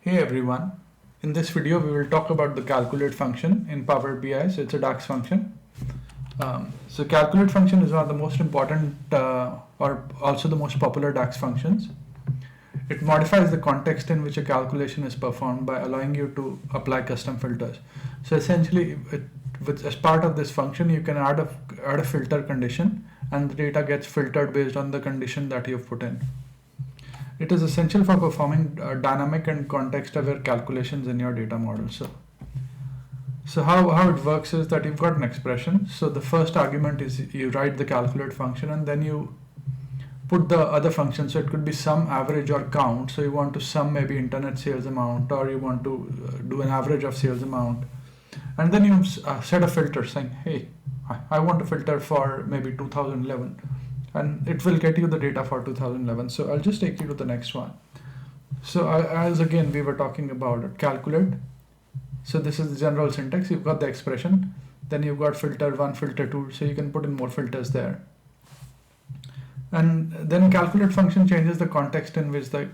Hey everyone, in this video we will talk about the calculate function in Power BI. So it's a DAX function. So calculate function is one of the most important or also the most popular DAX functions. It modifies the context in which a calculation is performed by allowing you to apply custom filters. So essentially, as part of this function, you can add a filter condition and the data gets filtered based on the condition that you've put in. It is essential for performing dynamic and context-aware calculations in your data model. So how it works is that you've got an expression. So the first argument is you write the calculate function and then you put the other function. So it could be sum, average, or count. So you want to sum maybe internet sales amount, or you want to do an average of sales amount. And then you set a filter saying, hey, I want to filter for maybe 2011. And it will get you the data for 2011. So I'll just take you to the next one. So as again, we were talking about it, calculate. So this is the general syntax. You've got the expression, then you've got filter 1, filter 2. So you can put in more filters there. And then calculate function changes the context in which the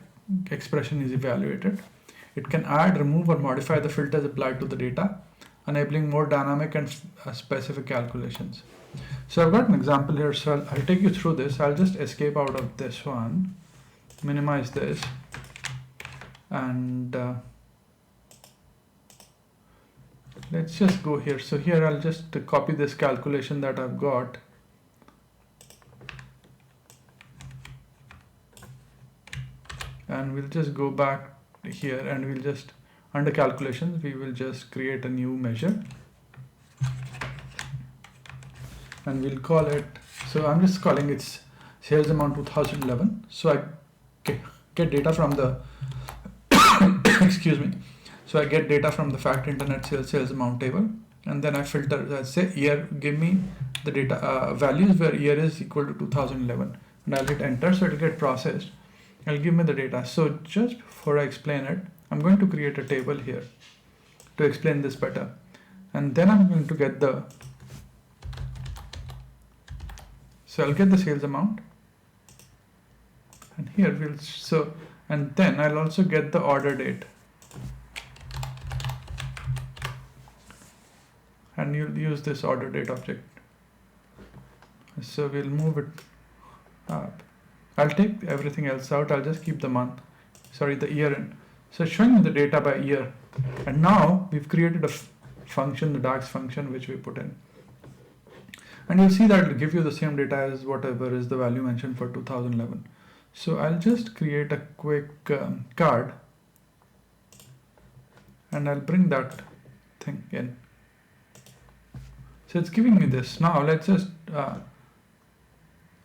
expression is evaluated. It can add, remove, or modify the filters applied to the data, enabling more dynamic and specific calculations. So I've got an example here, so I'll take you through this. I'll just escape out of this one, minimize this, and let's just go here. So here I'll just copy this calculation that I've got. And we'll just go back here and we'll just, under calculations, we will just create a new measure. And we'll call it, so I'm just calling it sales amount 2011. So I get data from the, excuse me. So I get data from the fact internet sales amount table. And then I filter, let's say year, give me the data values where year is equal to 2011. And I'll hit enter, so it'll get processed. It'll give me the data. So just before I explain it, I'm going to create a table here to explain this better. And then I'm going to get the, so I'll get the sales amount, and here we'll, so, and then I'll also get the order date, and you'll use this order date object. So we'll move it up. I'll take everything else out. I'll just keep the month, sorry, the year in. So it's showing me the data by year. And now we've created a function, the DAX function, which we put in. And you'll see that it'll give you the same data as whatever is the value mentioned for 2011. So I'll just create a quick card. And I'll bring that thing in. So it's giving me this. Now let's just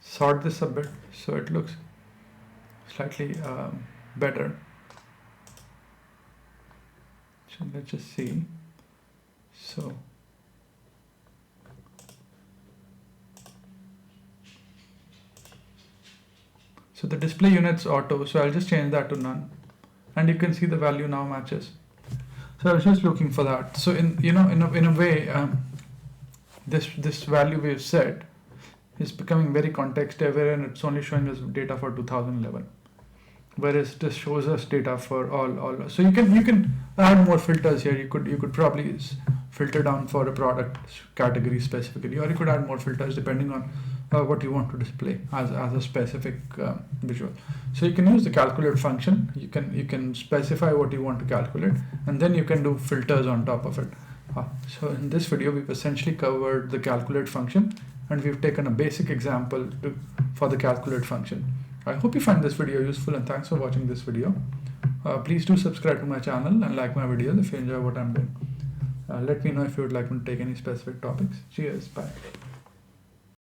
sort this a bit so it looks slightly better. So let's just see. So the display units auto, so I'll just change that to none, and you can see the value now matches. So I was just looking for that. So in a way, this value we've set is becoming very context aware, and it's only showing us data for 2011, whereas this shows us data for all. So you can add more filters here. You could probably filter down for a product category specifically, or you could add more filters depending on what you want to display as a specific visual. So you can use the calculate function. You can specify what you want to calculate, and then you can do filters on top of it. So in this video, we've essentially covered the calculate function, and we've taken a basic example for the calculate function. I hope you find this video useful, and thanks for watching this video. Please do subscribe to my channel and like my videos if you enjoy what I'm doing. Let me know if you would like me to take any specific topics. Cheers, bye.